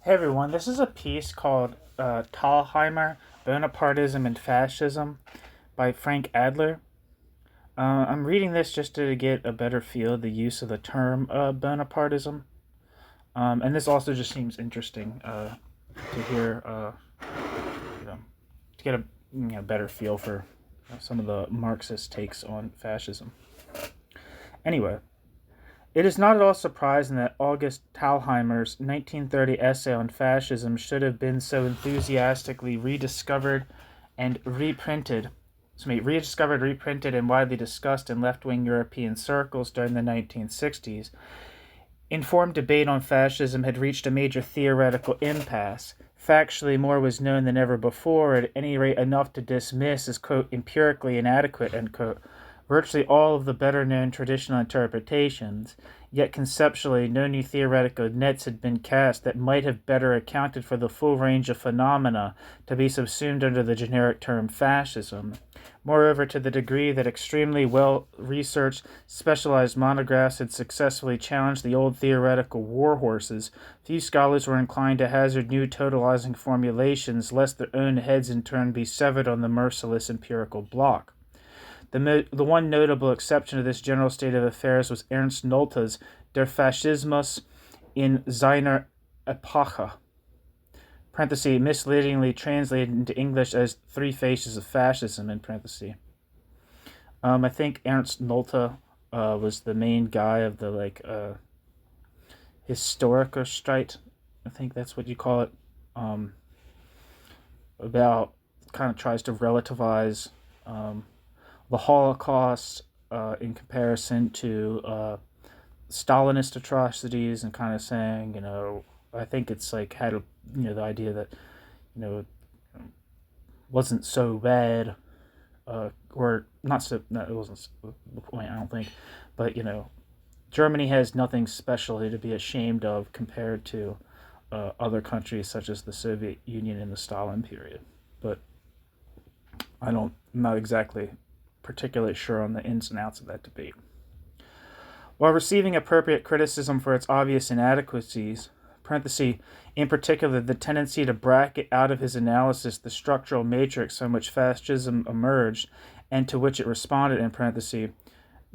Hey everyone, this is a piece called Thalheimer, Bonapartism and Fascism by Frank Adler. I'm reading this just to get a better feel of the use of the term Bonapartism. And this also just seems interesting to hear, you know, to get a better feel for some of the Marxist takes on fascism. Anyway, it is not at all surprising that August Thalheimer's 1930 essay on fascism should have been so enthusiastically reprinted, and widely discussed in left-wing European circles during the 1960s. Informed debate on fascism had reached a major theoretical impasse. Factually, more was known than ever before, at any rate enough to dismiss as, quote, empirically inadequate, end quote, virtually all of the better-known traditional interpretations, yet conceptually no new theoretical nets had been cast that might have better accounted for the full range of phenomena to be subsumed under the generic term fascism. Moreover, to the degree that extremely well-researched, specialized monographs had successfully challenged the old theoretical war horses, few scholars were inclined to hazard new totalizing formulations, lest their own heads in turn be severed on the merciless empirical block. The one notable exception to this general state of affairs was Ernst Nolte's Der Faschismus in seiner Epoche, parenthesis, misleadingly translated into English as Three Faces of Fascism, in parenthesis. I think Ernst Nolte was the main guy of the Historikerstreit, I think that's what you call it, about, kind of tries to relativize the Holocaust in comparison to Stalinist atrocities, and kind of saying, I think it's like had the idea that wasn't so bad, or not so. No, it wasn't the point. I don't think, but Germany has nothing specially to be ashamed of compared to other countries such as the Soviet Union in the Stalin period. But I'm not exactly particularly sure on the ins and outs of that debate. While receiving appropriate criticism for its obvious inadequacies, parenthesis, in particular the tendency to bracket out of his analysis the structural matrix from which fascism emerged and to which it responded, in parenthesis,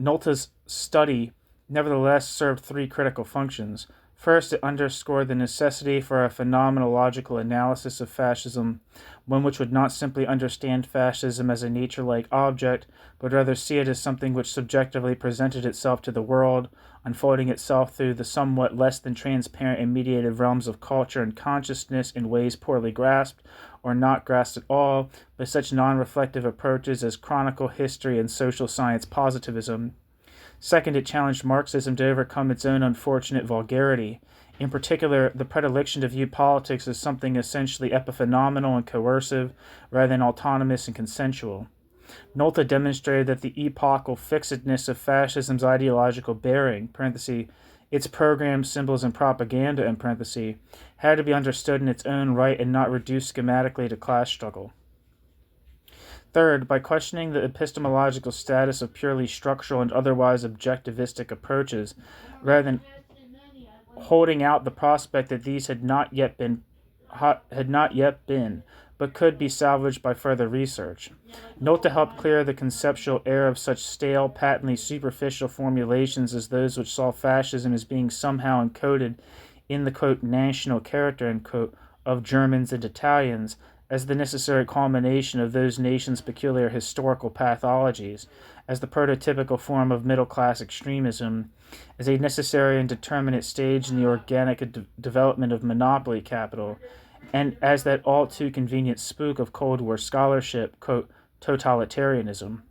Nolte's study nevertheless served three critical functions. First, it underscored the necessity for a phenomenological analysis of fascism, one which would not simply understand fascism as a nature-like object, but rather see it as something which subjectively presented itself to the world, unfolding itself through the somewhat less than transparent and mediated realms of culture and consciousness in ways poorly grasped, or not grasped at all, by such non-reflective approaches as chronicle history and social science positivism. Second, it challenged Marxism to overcome its own unfortunate vulgarity, in particular, the predilection to view politics as something essentially epiphenomenal and coercive, rather than autonomous and consensual. Nolte demonstrated that the epochal fixedness of fascism's ideological bearing, parenthesis, its programs, symbols, and propaganda, in parenthesis, had to be understood in its own right and not reduced schematically to class struggle. Third, by questioning the epistemological status of purely structural and otherwise objectivistic approaches, rather than holding out the prospect that these had not yet been, but could be salvaged by further research. Note to help clear the conceptual error of such stale, patently superficial formulations as those which saw fascism as being somehow encoded in the, quote, national character, end quote, of Germans and Italians, as the necessary culmination of those nations' peculiar historical pathologies, as the prototypical form of middle-class extremism, as a necessary and determinate stage in the organic development of monopoly capital, and as that all too convenient spook of Cold War scholarship, quote, totalitarianism.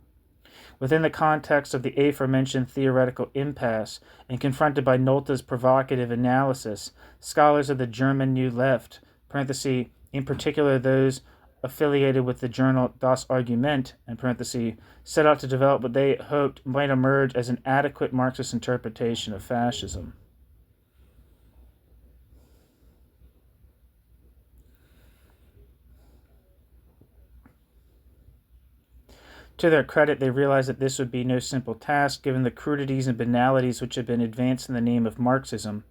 Within the context of the aforementioned theoretical impasse, and confronted by Nolte's provocative analysis, scholars of the German New Left, parenthesis, in particular those affiliated with the journal Das Argument, in parenthesis, set out to develop what they hoped might emerge as an adequate Marxist interpretation of fascism. To their credit, they realized that this would be no simple task, given the crudities and banalities which had been advanced in the name of Marxism.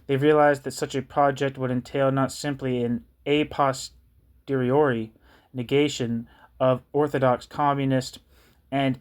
They realized that such a project would entail not simply an a posteriori negation of orthodox communist and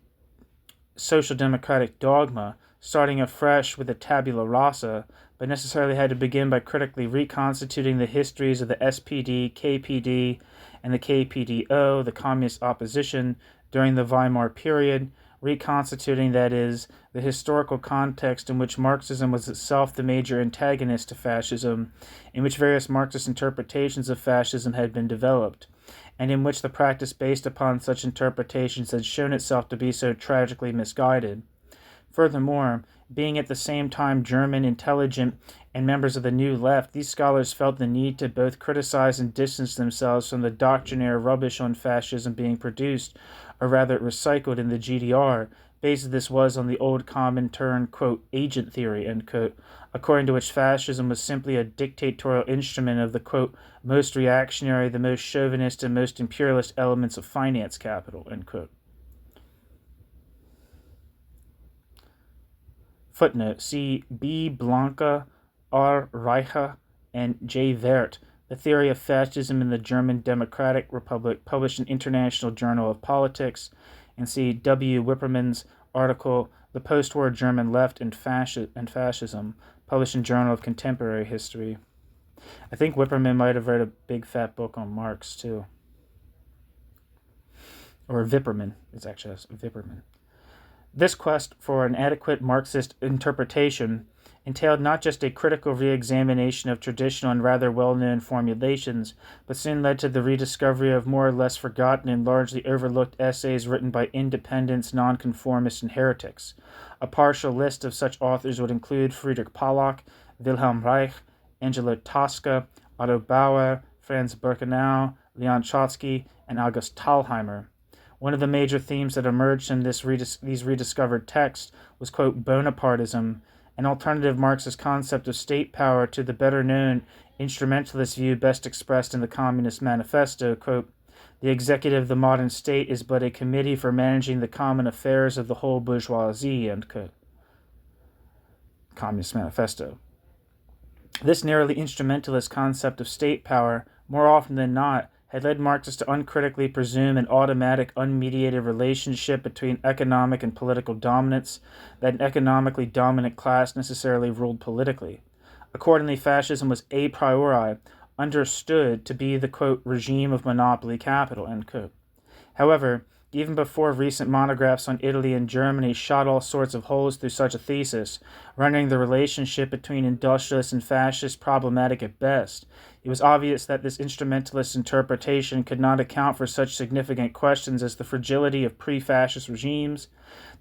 social democratic dogma, starting afresh with a tabula rasa, but necessarily had to begin by critically reconstituting the histories of the SPD, KPD, and the KPDO, the communist opposition, during the Weimar period, reconstituting, that is, the historical context in which Marxism was itself the major antagonist to fascism, in which various Marxist interpretations of fascism had been developed, and in which the practice based upon such interpretations had shown itself to be so tragically misguided. Furthermore, being at the same time German, intelligent, and members of the New Left, these scholars felt the need to both criticize and distance themselves from the doctrinaire rubbish on fascism being produced, or rather recycled, in the GDR, based as this was on the old comintern, quote, agent theory, end quote, according to which fascism was simply a dictatorial instrument of the, quote, most reactionary, the most chauvinist, and most imperialist elements of finance capital, end quote. Footnote, see B. Blanca, R. Reicha, and J. Wert, The Theory of Fascism in the German Democratic Republic, published in International Journal of Politics, and see W. Wipperman's article, The Post-War German Left and Fascism, published in Journal of Contemporary History. I think Wipperman might have read a big fat book on Marx, too. Or Wipperman, it's actually Wipperman. This quest for an adequate Marxist interpretation entailed not just a critical re-examination of traditional and rather well-known formulations, but soon led to the rediscovery of more or less forgotten and largely overlooked essays written by independents, nonconformists, and heretics. A partial list of such authors would include Friedrich Pollack, Wilhelm Reich, Angelo Tosca, Otto Bauer, Franz Birkenau, Leon Trotsky, and August Thalheimer. One of the major themes that emerged in these rediscovered texts was, quote, Bonapartism, an alternative Marxist concept of state power to the better-known instrumentalist view best expressed in the Communist Manifesto, quote, the executive of the modern state is but a committee for managing the common affairs of the whole bourgeoisie, end quote. Communist Manifesto. This narrowly instrumentalist concept of state power, more often than not, had led Marxists to uncritically presume an automatic, unmediated relationship between economic and political dominance, that an economically dominant class necessarily ruled politically. Accordingly, fascism was a priori understood to be the, quote, regime of monopoly capital, end quote. However, even before recent monographs on Italy and Germany shot all sorts of holes through such a thesis, rendering the relationship between industrialists and fascists problematic at best, it was obvious that this instrumentalist interpretation could not account for such significant questions as the fragility of pre-fascist regimes,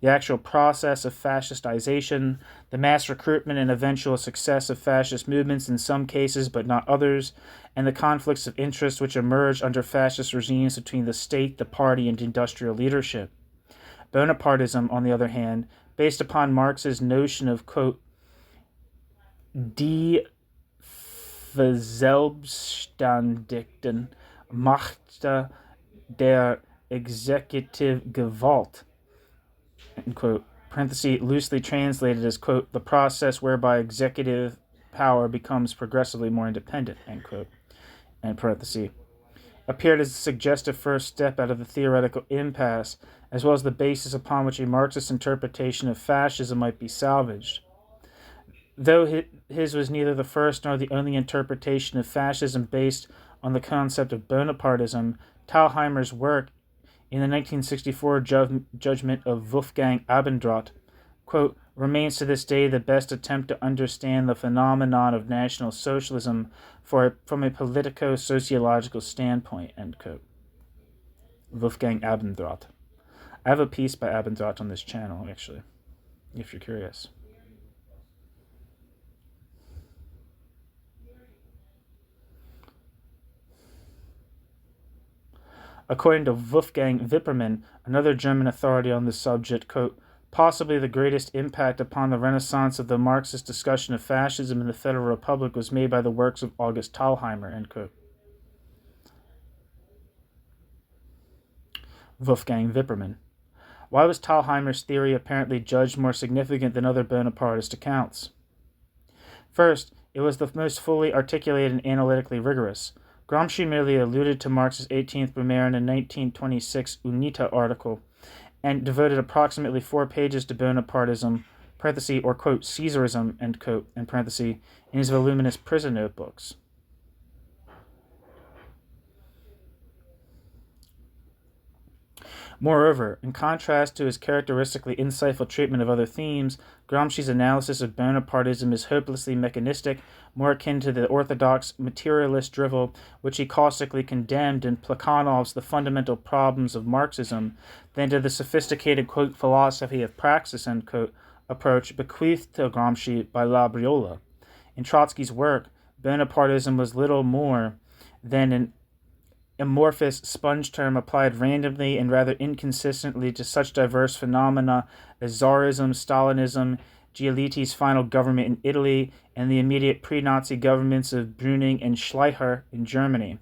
the actual process of fascistization, the mass recruitment and eventual success of fascist movements in some cases but not others, and the conflicts of interest which emerged under fascist regimes between the state, the party, and industrial leadership. Bonapartism, on the other hand, based upon Marx's notion of, quote, die verselbständigten Macht der Exekutivgewalt, end quote, parenthesis, loosely translated as, quote, the process whereby executive power becomes progressively more independent, end quote, and parenthesis, appeared as a suggestive first step out of the theoretical impasse, as well as the basis upon which a Marxist interpretation of fascism might be salvaged. Though his was neither the first nor the only interpretation of fascism based on the concept of Bonapartism, Thalheimer's work in the 1964 judgment of Wolfgang Abendroth, quote, remains to this day the best attempt to understand the phenomenon of National Socialism from a politico-sociological standpoint, end quote. Wolfgang Abendroth. I have a piece by Abendroth on this channel, actually, if you're curious. According to Wolfgang Wipperman, another German authority on this subject, quote, possibly the greatest impact upon the renaissance of the Marxist discussion of fascism in the Federal Republic was made by the works of August Thalheimer, end quote. Wolfgang Wipperman. Why was Thalheimer's theory apparently judged more significant than other Bonapartist accounts? First, It was the most fully articulated and analytically rigorous. Gramsci merely alluded to Marx's 18th Brumaire in a 1926 UNITA article and devoted approximately 4 pages to Bonapartism, or quote, Caesarism, end quote, in his voluminous prison notebooks. Moreover, in contrast to his characteristically insightful treatment of other themes, Gramsci's analysis of Bonapartism is hopelessly mechanistic, more akin to the orthodox materialist drivel which he caustically condemned in Plekhanov's The Fundamental Problems of Marxism, than to the sophisticated, quote, philosophy of praxis, end quote, approach bequeathed to Gramsci by La Briola. In Trotsky's work, Bonapartism was little more than an amorphous sponge term applied randomly and rather inconsistently to such diverse phenomena as Tsarism, Stalinism, Giolitti's final government in Italy, and the immediate pre-Nazi governments of Brüning and Schleicher in Germany.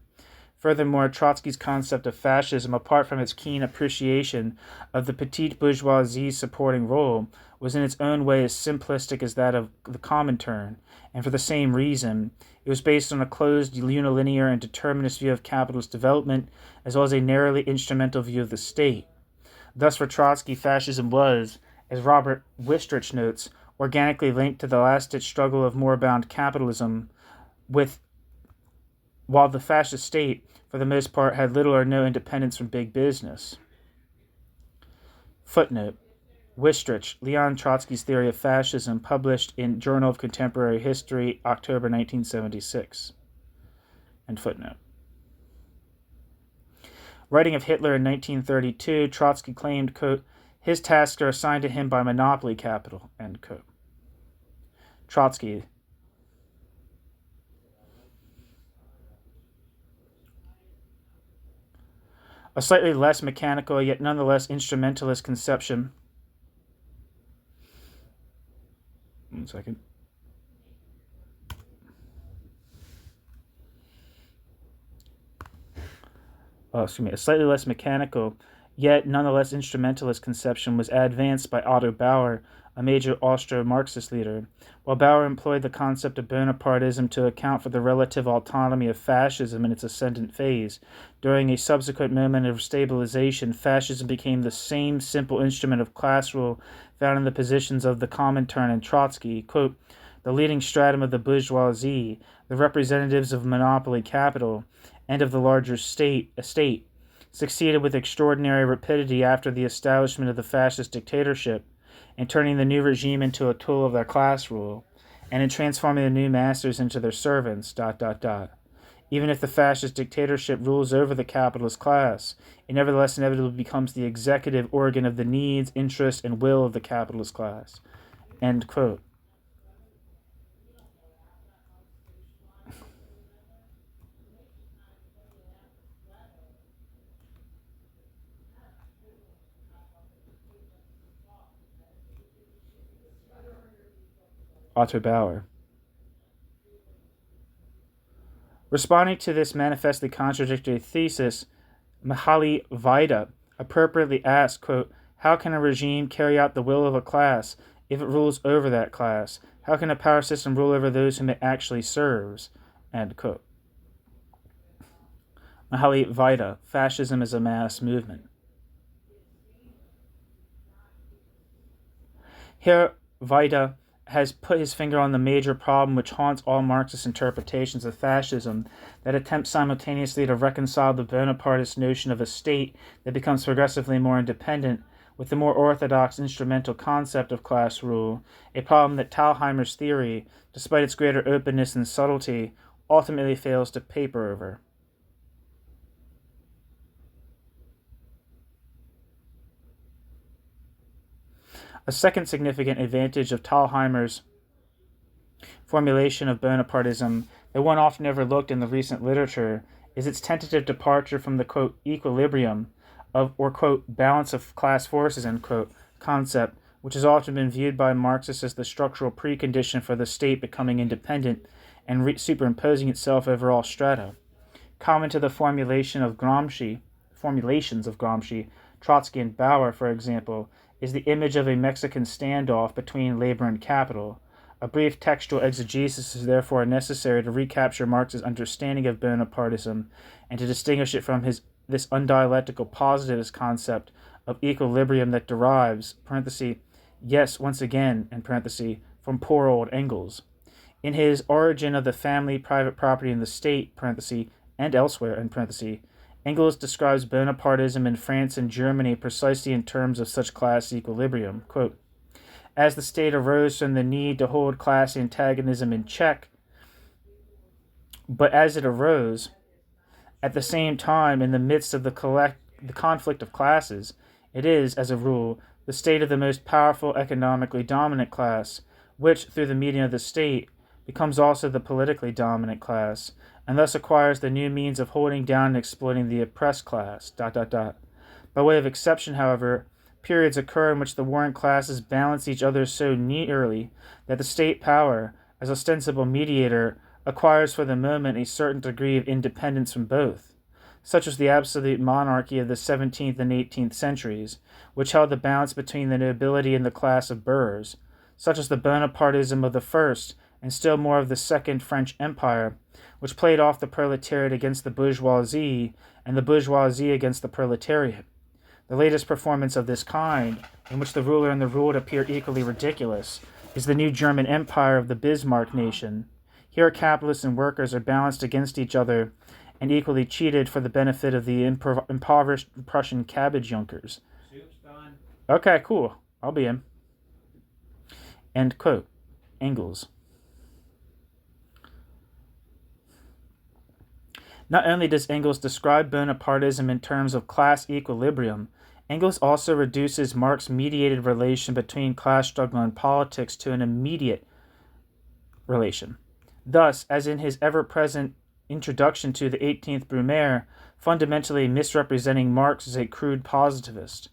Furthermore, Trotsky's concept of fascism, apart from its keen appreciation of the petite bourgeoisie's supporting role, was in its own way as simplistic as that of the comintern, and for the same reason, it was based on a closed, unilinear, and determinist view of capitalist development, as well as a narrowly instrumental view of the state. Thus, for Trotsky, fascism was, as Robert Wistrich notes, organically linked to the last-ditch struggle of moribund capitalism, while the fascist state, for the most part, had little or no independence from big business. Footnote: Wistrich, Leon Trotsky's Theory of Fascism, published in Journal of Contemporary History, October 1976. End footnote. Writing of Hitler in 1932, Trotsky claimed, quote, his tasks are assigned to him by monopoly capital, end quote. Trotsky: a slightly less mechanical, yet nonetheless instrumentalist conception. One second. A slightly less mechanical, yet nonetheless instrumentalist conception was advanced by Otto Bauer, a major Austro-Marxist leader. While Bauer employed the concept of Bonapartism to account for the relative autonomy of fascism in its ascendant phase, during a subsequent moment of stabilization, fascism became the same simple instrument of class rule found in the positions of the Comintern and Trotsky, quote, the leading stratum of the bourgeoisie, the representatives of monopoly capital, and of the larger estate, succeeded with extraordinary rapidity after the establishment of the fascist dictatorship, in turning the new regime into a tool of their class rule, and in transforming the new masters into their servants, ... Even if the fascist dictatorship rules over the capitalist class, it nevertheless inevitably becomes the executive organ of the needs, interests, and will of the capitalist class. End quote. Otto Bauer. Responding to this manifestly contradictory thesis, Mihaly Vaida appropriately asked, quote, how can a regime carry out the will of a class if it rules over that class? How can a power system rule over those whom it actually serves? End quote. Mihaly Vaida, Fascism as a Mass Movement. Here, Vaida has put his finger on the major problem which haunts all Marxist interpretations of fascism, that attempt simultaneously to reconcile the Bonapartist notion of a state that becomes progressively more independent with the more orthodox instrumental concept of class rule, a problem that Thalheimer's theory, despite its greater openness and subtlety, ultimately fails to paper over. A second significant advantage of Thalheimer's formulation of Bonapartism, that one often overlooked in the recent literature, is its tentative departure from the, quote, equilibrium of, or, quote, balance of class forces, end quote, concept, which has often been viewed by Marxists as the structural precondition for the state becoming independent and superimposing itself over all strata. Common to the formulations of Gramsci, Trotsky, and Bauer, for example, is the image of a Mexican standoff between labor and capital, A brief textual exegesis is therefore necessary to recapture Marx's understanding of Bonapartism and to distinguish it from this undialectical positivist concept of equilibrium that derives, yes, once again, from poor old Engels. In his Origin of the Family, Private Property, and the State, and elsewhere, Engels describes Bonapartism in France and Germany precisely in terms of such class equilibrium. Quote, as the state arose from the need to hold class antagonism in check, but as it arose, at the same time, in the midst of the conflict of classes, it is, as a rule, the state of the most powerful economically dominant class, which, through the medium of the state, becomes also the politically dominant class, and thus acquires the new means of holding down and exploiting the oppressed class. By way of exception, however, periods occur in which the warring classes balance each other so nearly that the state power, as ostensible mediator, acquires for the moment a certain degree of independence from both. Such was the absolute monarchy of the 17th and 18th centuries, which held the balance between the nobility and the class of burghers. Such was the Bonapartism of the first, and still more of the Second French Empire, which played off the proletariat against the bourgeoisie, and the bourgeoisie against the proletariat. The latest performance of this kind, in which the ruler and the ruled appear equally ridiculous, is the new German Empire of the Bismarck nation. Here capitalists and workers are balanced against each other and equally cheated for the benefit of the impoverished Prussian cabbage junkers. Okay, cool. I'll be in. End quote. Engels. Not only does Engels describe Bonapartism in terms of class equilibrium, Engels also reduces Marx's mediated relation between class struggle and politics to an immediate relation. Thus, as in his ever-present introduction to the 18th Brumaire, fundamentally misrepresenting Marx as a crude positivist.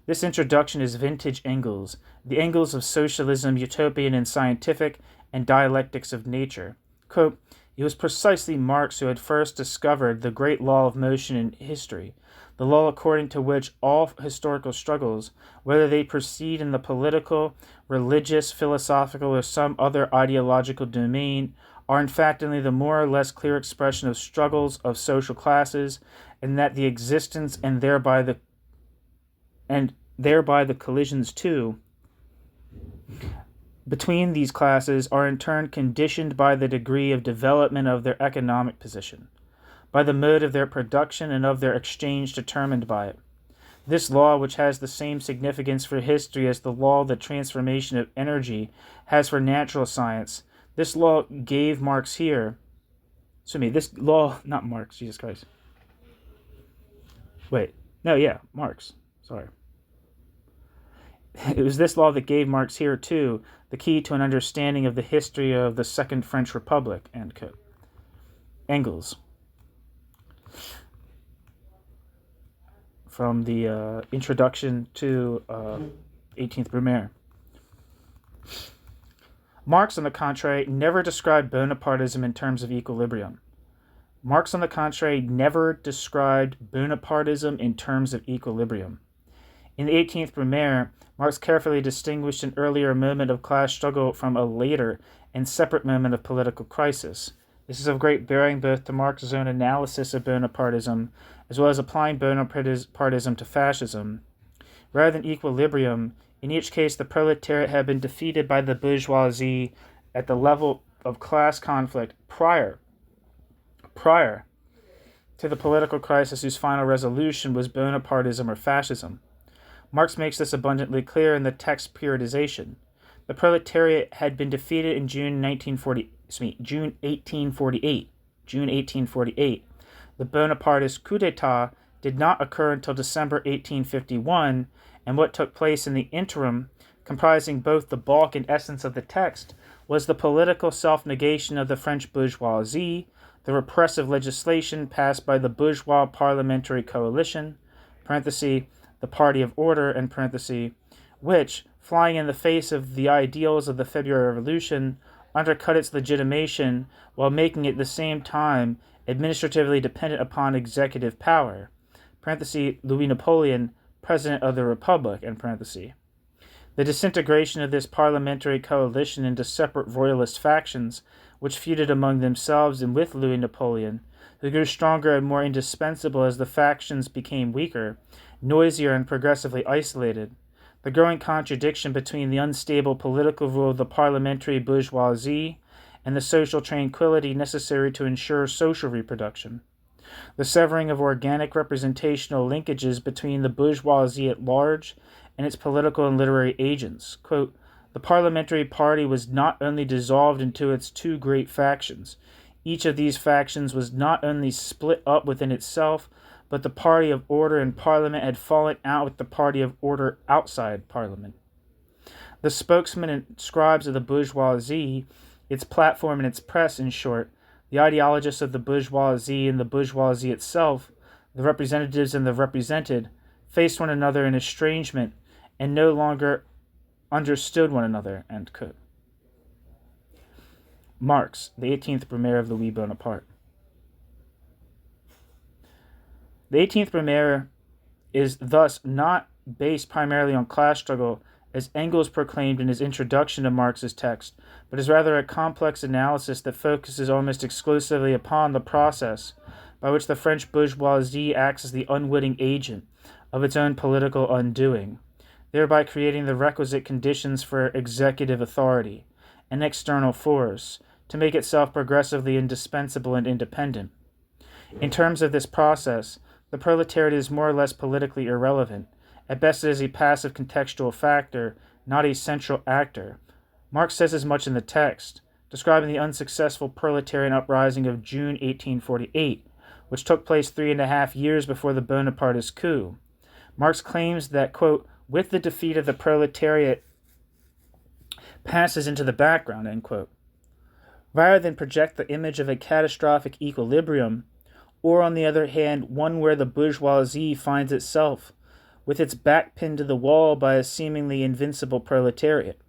This introduction is vintage Engels, the Engels of socialism, utopian and scientific, and dialectics of nature. Quote, it was precisely Marx who had first discovered the great law of motion in history, the law according to which all historical struggles, whether they proceed in the political, religious, philosophical, or some other ideological domain, are in fact only the more or less clear expression of struggles of social classes, and that the existence and thereby the collisions too between these classes are in turn conditioned by the degree of development of their economic position, by the mode of their production and of their exchange determined by it. This law, which has the same significance for history as the law of the transformation of energy has for natural science, this law gave Marx here. Marx. Sorry. It was this law that gave Marx here, too, the key to an understanding of the history of the Second French Republic. End quote. Engels. From the introduction to 18th Brumaire. Marx, on the contrary, never described Bonapartism in terms of equilibrium. In the 18th Brumaire, Marx carefully distinguished an earlier moment of class struggle from a later and separate moment of political crisis. This is of great bearing both to Marx's own analysis of Bonapartism as well as applying Bonapartism to fascism. Rather than equilibrium, in each case the proletariat had been defeated by the bourgeoisie at the level of class conflict prior to the political crisis whose final resolution was Bonapartism or fascism. Marx makes this abundantly clear in the text Periodization. The proletariat had been defeated in June 1848. The Bonapartist coup d'etat did not occur until December 1851, and what took place in the interim, comprising both the bulk and essence of the text, was the political self-negation of the French bourgeoisie, the repressive legislation passed by the bourgeois parliamentary coalition, the party of order, which, flying in the face of the ideals of the February Revolution, undercut its legitimation while making it at the same time administratively dependent upon executive power, Louis Napoleon, President of the Republic, The The disintegration of this parliamentary coalition into separate royalist factions, which feuded among themselves and with Louis Napoleon, who grew stronger and more indispensable as the factions became weaker, noisier, and progressively isolated. The growing contradiction between the unstable political rule of the parliamentary bourgeoisie and the social tranquility necessary to ensure social reproduction. The severing of organic representational linkages between the bourgeoisie at large and its political and literary agents. Quote, the parliamentary party was not only dissolved into its two great factions. Each of these factions was not only split up within itself, but the party of order in Parliament had fallen out with the party of order outside Parliament. The spokesmen and scribes of the bourgeoisie, its platform and its press, in short, the ideologists of the bourgeoisie and the bourgeoisie itself, the representatives and the represented, faced one another in estrangement and no longer understood one another. End quote. Marx, the 18th Brumaire of Louis Bonaparte. The 18th Brumaire is thus not based primarily on class struggle, as Engels proclaimed in his introduction to Marx's text, but is rather a complex analysis that focuses almost exclusively upon the process by which the French bourgeoisie acts as the unwitting agent of its own political undoing, thereby creating the requisite conditions for executive authority, an external force, to make itself progressively indispensable and independent. In terms of this process, the proletariat is more or less politically irrelevant. At best it is a passive contextual factor, not a central actor. Marx says as much in the text, describing the unsuccessful proletarian uprising of June 1848, which took place 3.5 years before the Bonapartist coup. Marx claims that, quote, with the defeat of the proletariat passes into the background, end quote. Rather than project the image of a catastrophic equilibrium, or on the other hand, one where the bourgeoisie finds itself with its back pinned to the wall by a seemingly invincible proletariat,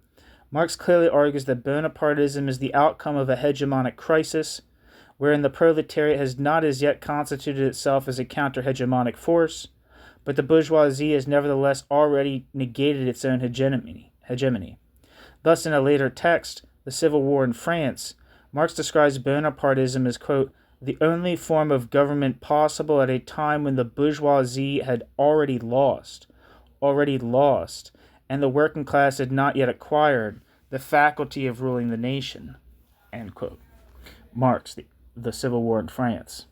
Marx clearly argues that Bonapartism is the outcome of a hegemonic crisis, wherein the proletariat has not as yet constituted itself as a counter-hegemonic force, but the bourgeoisie has nevertheless already negated its own hegemony. Thus, in a later text, The Civil War in France, Marx describes Bonapartism as, quote, the only form of government possible at a time when the bourgeoisie had already lost, and the working class had not yet acquired the faculty of ruling the nation, end quote. Marx, the Civil War in France.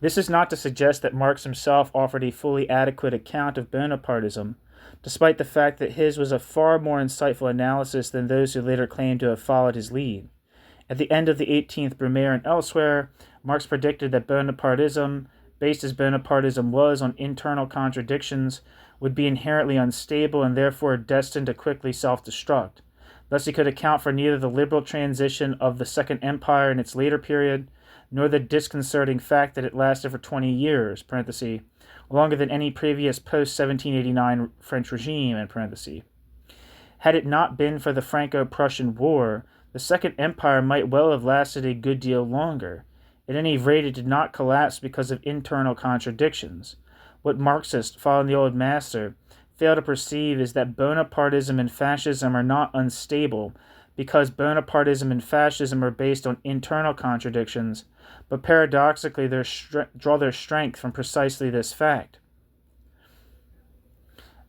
This is not to suggest that Marx himself offered a fully adequate account of Bonapartism, despite the fact that his was a far more insightful analysis than those who later claimed to have followed his lead. At the end of the 18th Brumaire and elsewhere, Marx predicted that Bonapartism, based as Bonapartism was on internal contradictions, would be inherently unstable and therefore destined to quickly self-destruct. Thus he could account for neither the liberal transition of the Second Empire in its later period, nor the disconcerting fact that it lasted for 20 years, parenthesis, longer than any previous post-1789 French regime, in parenthesis. Had it not been for the Franco-Prussian War, the Second Empire might well have lasted a good deal longer. At any rate, it did not collapse because of internal contradictions. What Marxists, following the old master, fail to perceive is that Bonapartism and fascism are not unstable because Bonapartism and fascism are based on internal contradictions, but paradoxically draw their strength from precisely this fact.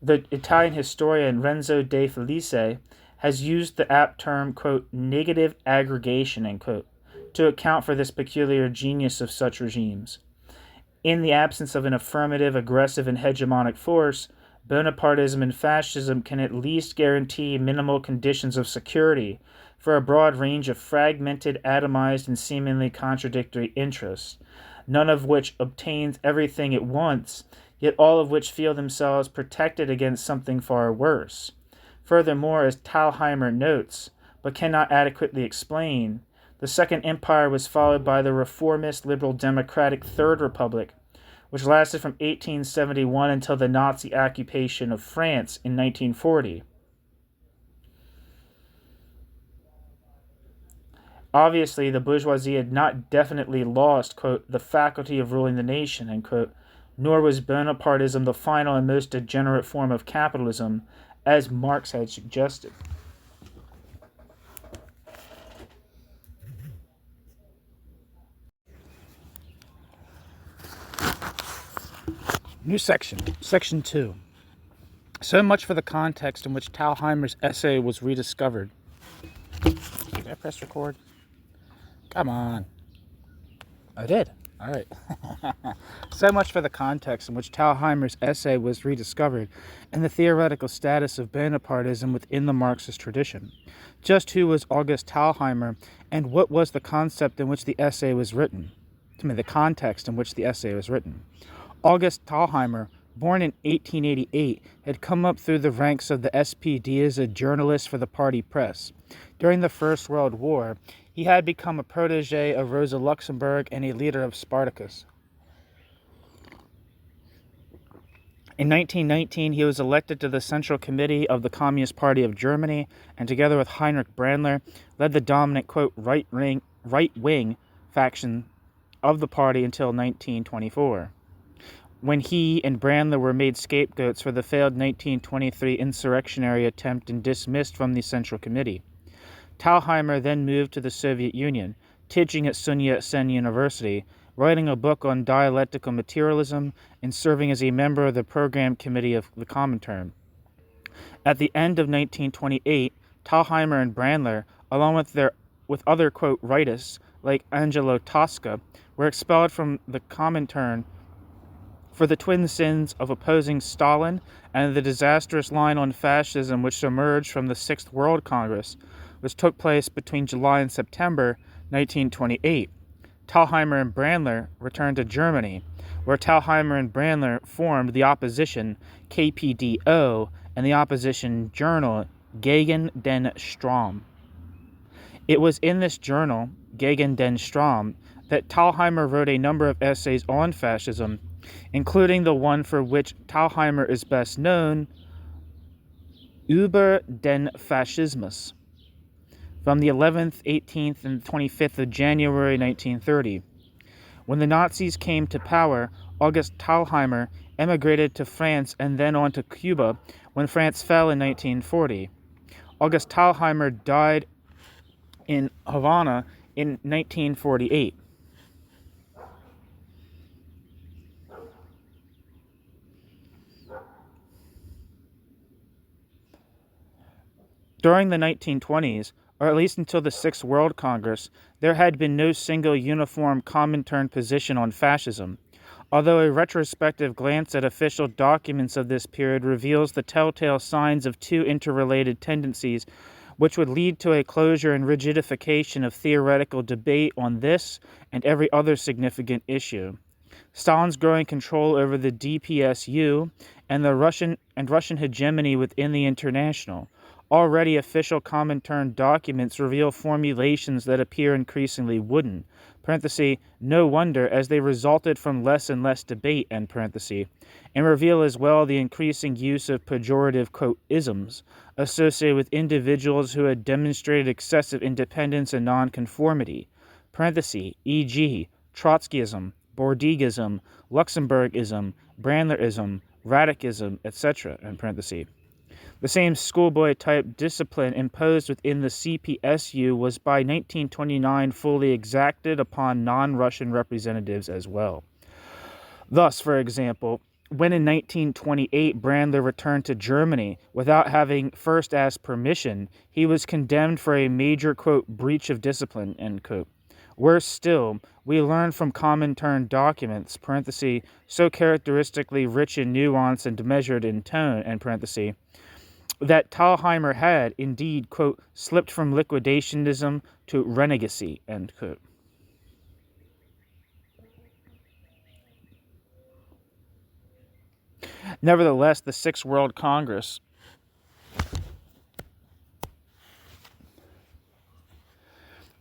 The Italian historian Renzo de Felice has used the apt term, quote, negative aggregation, end quote, to account for this peculiar genius of such regimes. In the absence of an affirmative, aggressive, and hegemonic force, Bonapartism and fascism can at least guarantee minimal conditions of security for a broad range of fragmented, atomized, and seemingly contradictory interests, none of which obtains everything at once, yet all of which feel themselves protected against something far worse. Furthermore, as Thalheimer notes, but cannot adequately explain, the Second Empire was followed by the reformist liberal democratic Third Republic, which lasted from 1871 until the Nazi occupation of France in 1940. Obviously, the bourgeoisie had not definitely lost, quote, the faculty of ruling the nation, end quote, nor was Bonapartism the final and most degenerate form of capitalism, as Marx had suggested. New section, section 2. So much for the context in which Thalheimer's essay was rediscovered. Did I press record? Come on. I did. All right. So much for the context in which Thalheimer's essay was rediscovered and the theoretical status of Bonapartism within the Marxist tradition. Just who was August Thalheimer, and what was the concept in which the essay was written? The context in which the essay was written. August Thalheimer, born in 1888, had come up through the ranks of the SPD as a journalist for the party press. During the First World War, he had become a protege of Rosa Luxemburg and a leader of Spartacus. In 1919, he was elected to the Central Committee of the Communist Party of Germany, and together with Heinrich Brandler, led the dominant, quote, right-wing faction of the party until 1924. When he and Brandler were made scapegoats for the failed 1923 insurrectionary attempt and dismissed from the Central Committee. Thalheimer then moved to the Soviet Union, teaching at Sun Yat-sen University, writing a book on dialectical materialism, and serving as a member of the program committee of the Comintern. At the end of 1928, Thalheimer and Brandler, along with other, quote, rightists like Angelo Tosca, were expelled from the Comintern for the twin sins of opposing Stalin and the disastrous line on fascism which emerged from the Sixth World Congress, which took place between July and September 1928. Thalheimer and Brandler returned to Germany, where Thalheimer and Brandler formed the opposition KPDO and the opposition journal Gegen den Strom. It was in this journal, Gegen den Strom, that Thalheimer wrote a number of essays on fascism, including the one for which Thalheimer is best known, Über den Faschismus, from the 11th, 18th, and 25th of January 1930. When the Nazis came to power, August Thalheimer emigrated to France and then on to Cuba when France fell in 1940. August Thalheimer died in Havana in 1948. During the 1920s, or at least until the Sixth World Congress, there had been no single uniform comintern position on fascism, although a retrospective glance at official documents of this period reveals the telltale signs of two interrelated tendencies which would lead to a closure and rigidification of theoretical debate on this and every other significant issue. Stalin's growing control over the DPSU and Russian hegemony within the International. Already official Comintern documents reveal formulations that appear increasingly wooden, no wonder, as they resulted from less and less debate, and reveal as well the increasing use of pejorative, quote, isms associated with individuals who had demonstrated excessive independence and nonconformity, e.g., Trotskyism, Bordigism, Luxemburgism, Brandlerism, Radicalism, etc., The same schoolboy-type discipline imposed within the CPSU was by 1929 fully exacted upon non-Russian representatives as well. Thus, for example, when in 1928 Brandler returned to Germany without having first asked permission, he was condemned for a major, quote, breach of discipline, end quote. Worse still, we learn from Comintern documents, so characteristically rich in nuance and measured in tone, that Thalheimer had, indeed, quote, slipped from liquidationism to renegacy, end quote. Nevertheless, the Sixth World Congress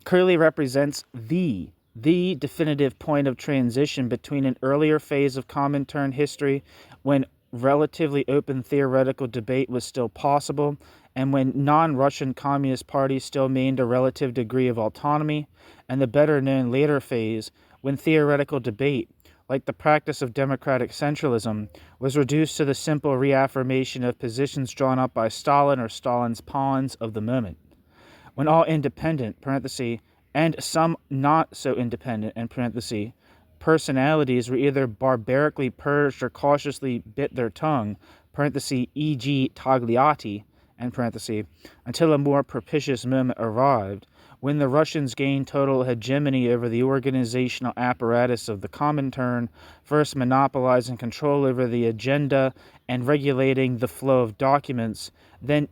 clearly represents the definitive point of transition between an earlier phase of Comintern history when relatively open theoretical debate was still possible and when non-Russian communist parties still maintained a relative degree of autonomy, and the better-known later phase when theoretical debate, like the practice of democratic centralism, was reduced to the simple reaffirmation of positions drawn up by Stalin or Stalin's pawns of the moment. When all independent (parenthesis) and some not so independent (end parenthesis) personalities were either barbarically purged or cautiously bit their tongue (parenthesis, e.g. Togliatti) (end parenthesis), until a more propitious moment arrived, when the Russians gained total hegemony over the organizational apparatus of the Comintern, first monopolizing control over the agenda and regulating the flow of documents, then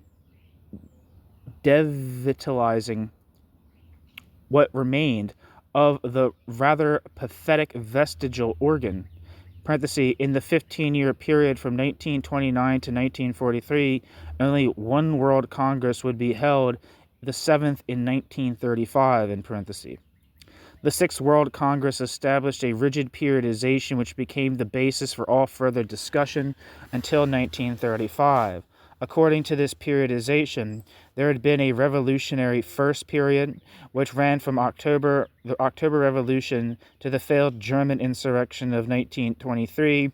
devitalizing what remained of the rather pathetic vestigial organ. Parenthesis, in the 15-year period from 1929 to 1943, only one World Congress would be held, the seventh in 1935, in parenthesis. The Sixth World Congress established a rigid periodization which became the basis for all further discussion until 1935. According to this periodization, there had been a revolutionary first period, which ran from the October Revolution to the failed German insurrection of 1923,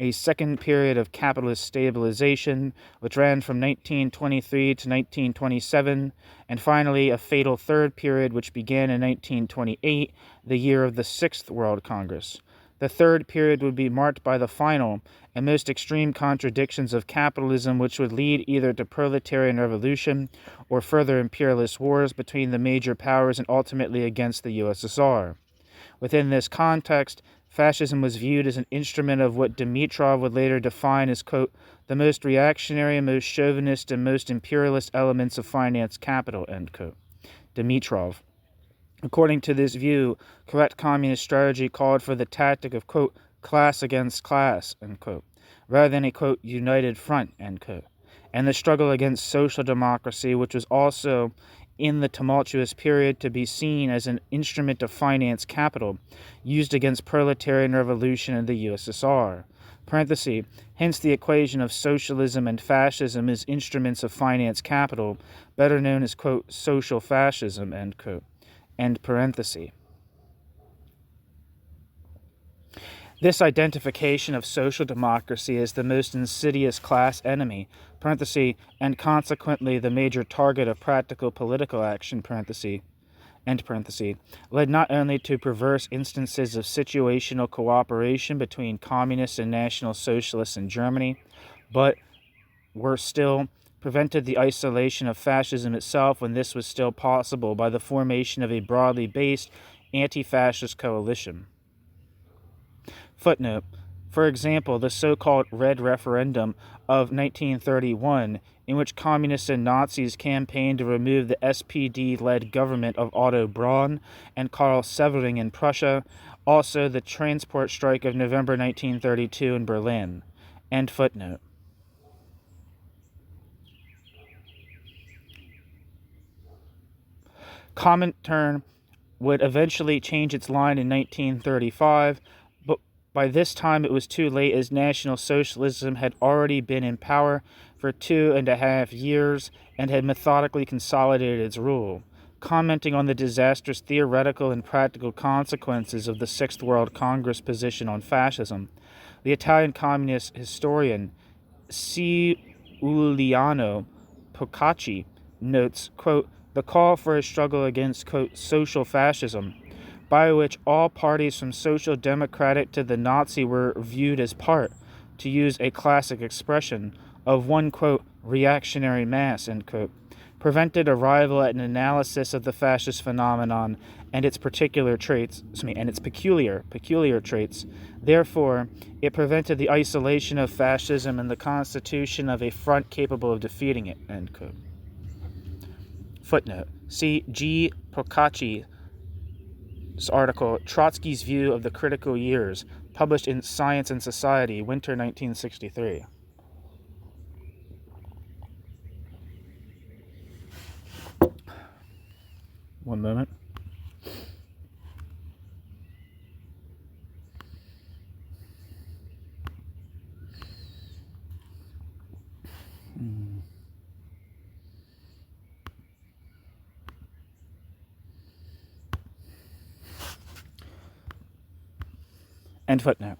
a second period of capitalist stabilization, which ran from 1923 to 1927, and finally a fatal third period which began in 1928, the year of the Sixth World Congress. The third period would be marked by the final and most extreme contradictions of capitalism, which would lead either to proletarian revolution or further imperialist wars between the major powers and ultimately against the USSR. Within this context, fascism was viewed as an instrument of what Dimitrov would later define as, quote, the most reactionary, most chauvinist, and most imperialist elements of finance capital, end quote. Dimitrov. According to this view, correct communist strategy called for the tactic of, quote, class against class, end quote, rather than a, quote, united front, end quote, and the struggle against social democracy, which was also in the tumultuous period to be seen as an instrument of finance capital used against proletarian revolution in the USSR. Parenthesis, hence the equation of socialism and fascism as instruments of finance capital, better known as, quote, social fascism, end quote. End parenthesis. This identification of social democracy as the most insidious class enemy, parenthesis, and consequently the major target of practical political action, parenthesis, end parenthesis, led not only to perverse instances of situational cooperation between communists and National Socialists in Germany, but worse still, prevented the isolation of fascism itself when this was still possible by the formation of a broadly based anti-fascist coalition. Footnote. For example, the so-called Red Referendum of 1931, in which communists and Nazis campaigned to remove the SPD-led government of Otto Braun and Karl Severing in Prussia, also the transport strike of November 1932 in Berlin. End footnote. Comintern would eventually change its line in 1935, but by this time it was too late, as National Socialism had already been in power for 2.5 years and had methodically consolidated its rule. Commenting on the disastrous theoretical and practical consequences of the Sixth World Congress position on fascism, the Italian communist historian Giuliano Procacci notes, quote, the call for a struggle against, quote, social fascism, by which all parties from social democratic to the Nazi were viewed as part, to use a classic expression, of one, quote, reactionary mass, end quote, prevented a rival at an analysis of the fascist phenomenon and its peculiar traits. Therefore, it prevented the isolation of fascism and the constitution of a front capable of defeating it, end quote. Footnote. See G. Procacci's article, Trotsky's View of the Critical Years, published in Science and Society, winter 1963. One moment. End footnote.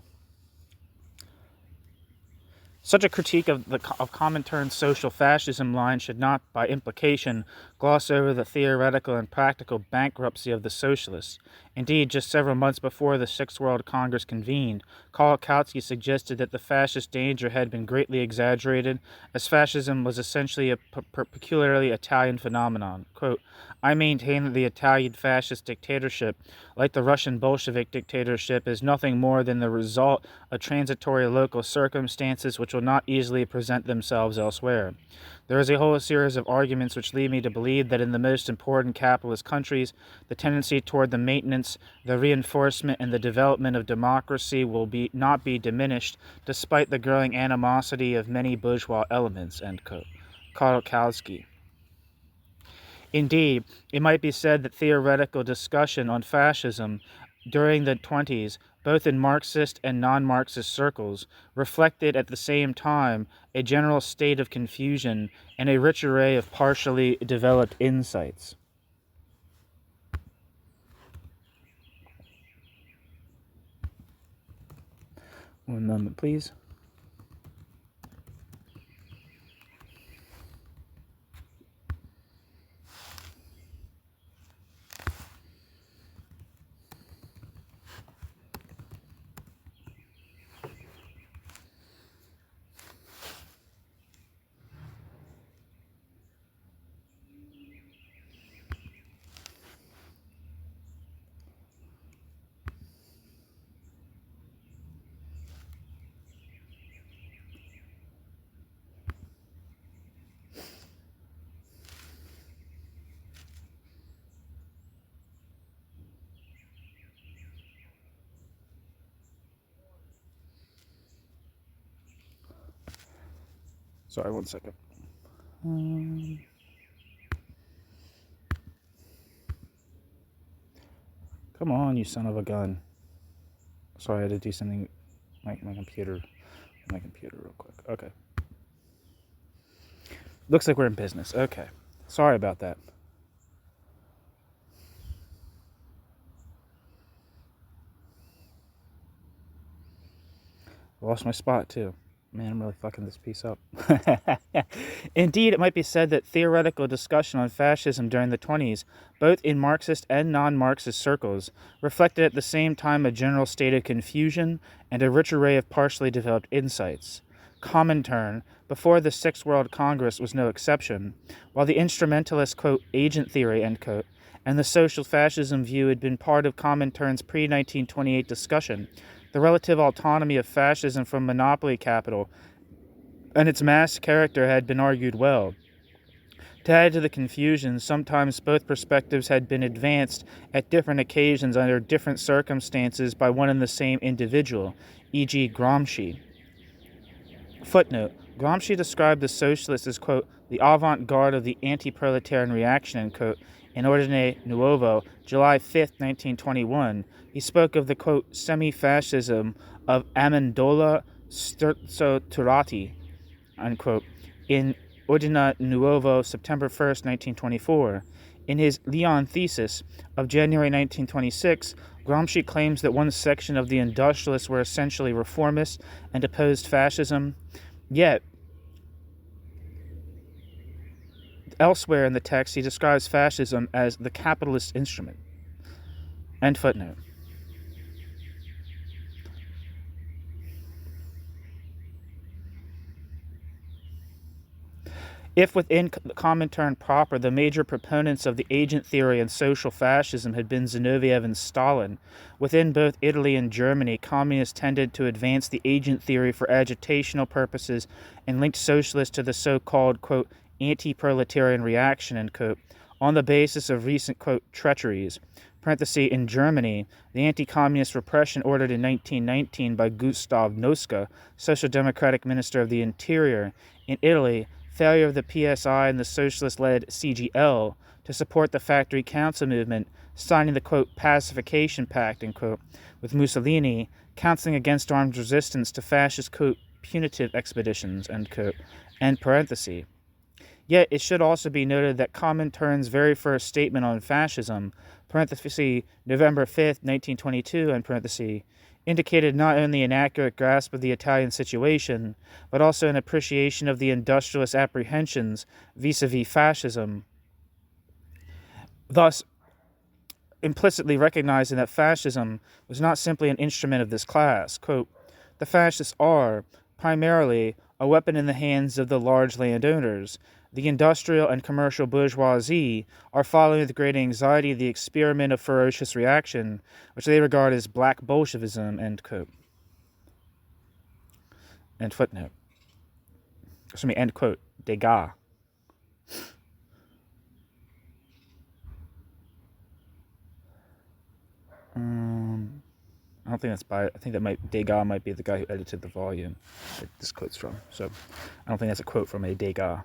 Such a critique of Comintern's social fascism line should not, by implication, gloss over the theoretical and practical bankruptcy of the socialists. Indeed, just several months before the Sixth World Congress convened, Kolakowski suggested that the fascist danger had been greatly exaggerated, as fascism was essentially a peculiarly Italian phenomenon. Quote, I maintain that the Italian fascist dictatorship, like the Russian Bolshevik dictatorship, is nothing more than the result of transitory local circumstances which will not easily present themselves elsewhere. There is a whole series of arguments which lead me to believe that in the most important capitalist countries, the tendency toward the maintenance, the reinforcement, and the development of democracy will not be diminished, despite the growing animosity of many bourgeois elements. End quote. Kolakowski. Indeed, it might be said that theoretical discussion on fascism during the 1920s, both in Marxist and non-Marxist circles, reflected at the same time a general state of confusion and a rich array of partially developed insights. One moment, please. Sorry, one second. Come on, you son of a gun. Sorry, I had to do something my computer real quick. Okay. Looks like we're in business. Okay. Sorry about that. Lost my spot, too. Man, I'm really fucking this piece up. Indeed, it might be said that theoretical discussion on fascism during the 1920s, both in Marxist and non-Marxist circles, reflected at the same time a general state of confusion and a rich array of partially developed insights. Comintern, before the Sixth World Congress, was no exception. While the instrumentalist, quote, agent theory, end quote, and the social fascism view had been part of Comintern's pre-1928 discussion, the relative autonomy of fascism from monopoly capital and its mass character had been argued well. To add to the confusion, sometimes both perspectives had been advanced at different occasions under different circumstances by one and the same individual, e.g. Gramsci. Footnote. Gramsci described the socialists as, quote, the avant-garde of the anti-proletarian reaction, end quote, in Ordine Nuovo, July 5, 1921. He spoke of the, quote, semi-fascism of Amendola Turati, unquote, in Ordine Nuovo, September 1, 1924. In his Lyon thesis of January 1926, Gramsci claims that one section of the industrialists were essentially reformists and opposed fascism, yet elsewhere in the text he describes fascism as the capitalist instrument. End footnote. If within the Comintern proper the major proponents of the agent theory and social fascism had been Zinoviev and Stalin, within both Italy and Germany communists tended to advance the agent theory for agitational purposes and linked socialists to the so-called, quote, anti-proletarian reaction, end quote, on the basis of recent, quote, treacheries. Parenthesis, in Germany, the anti-communist repression ordered in 1919 by Gustav Noska, Social Democratic Minister of the Interior. In Italy, failure of the PSI and the socialist-led CGL to support the Factory Council movement, signing the, quote, pacification pact, end quote, with Mussolini, counseling against armed resistance to fascist, quote, punitive expeditions, end quote, end parenthesis. Yet it should also be noted that Comintern's very first statement on fascism, parenthesis, November 5th, 1922, end parenthesis, indicated not only an accurate grasp of the Italian situation, but also an appreciation of the industrialist apprehensions vis-a-vis fascism, thus implicitly recognizing that fascism was not simply an instrument of this class. Quote, the fascists are, primarily, a weapon in the hands of the large landowners. The industrial and commercial bourgeoisie are following with great anxiety the experiment of ferocious reaction, which they regard as black Bolshevism, end quote. End footnote. End quote. Degas. I don't think that's by. I think Degas might be the guy who edited the volume that this quote's from. So I don't think that's a quote from a Degas.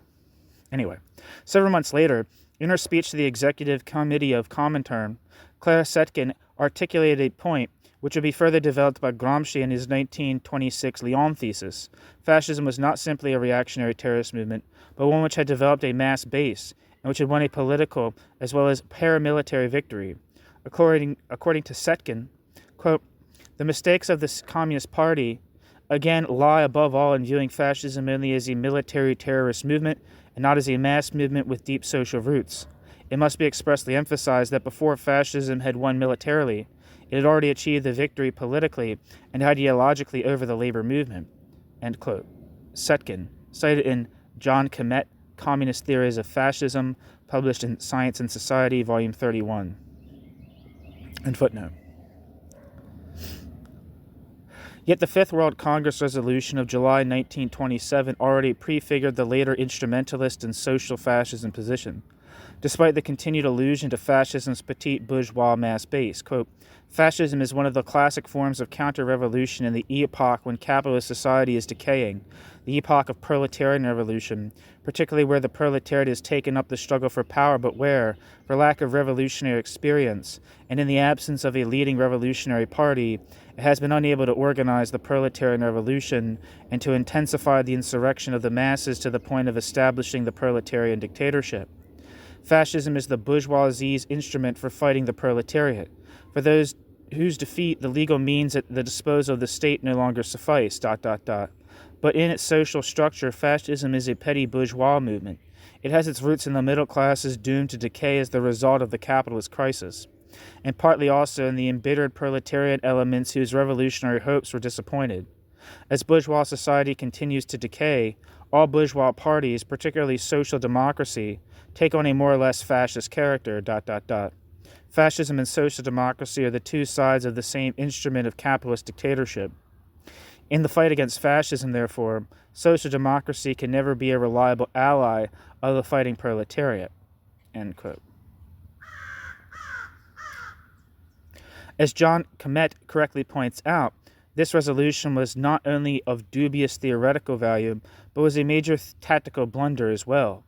Anyway, several months later, in her speech to the Executive Committee of Comintern, Clara Zetkin articulated a point which would be further developed by Gramsci in his 1926 Lyon thesis. Fascism was not simply a reactionary terrorist movement, but one which had developed a mass base and which had won a political as well as paramilitary victory. According to Zetkin, quote, the mistakes of the Communist Party, again, lie above all in viewing fascism only as a military terrorist movement and not as a mass movement with deep social roots. It must be expressly emphasized that before fascism had won militarily, it had already achieved the victory politically and ideologically over the labor movement. End quote. Zetkin, cited in John Comet, Communist Theories of Fascism, published in Science and Society, Volume 31. End footnote. Yet the Fifth World Congress resolution of July 1927 already prefigured the later instrumentalist and social fascism position. Despite the continued allusion to fascism's petite bourgeois mass base, quote, fascism is one of the classic forms of counter-revolution in the epoch when capitalist society is decaying, the epoch of proletarian revolution, particularly where the proletariat has taken up the struggle for power, but where, for lack of revolutionary experience, and in the absence of a leading revolutionary party, it has been unable to organize the proletarian revolution and to intensify the insurrection of the masses to the point of establishing the proletarian dictatorship. Fascism is the bourgeoisie's instrument for fighting the proletariat. For those whose defeat the legal means at the disposal of the state no longer suffice, ... But in its social structure, fascism is a petty bourgeois movement. It has its roots in the middle classes doomed to decay as the result of the capitalist crisis, and partly also in the embittered proletariat elements whose revolutionary hopes were disappointed. As bourgeois society continues to decay, all bourgeois parties, particularly social democracy, take on a more or less fascist character, ... Fascism and social democracy are the two sides of the same instrument of capitalist dictatorship. In the fight against fascism, therefore, social democracy can never be a reliable ally of the fighting proletariat. End quote. As John Comet correctly points out, this resolution was not only of dubious theoretical value, but was a major tactical blunder as well.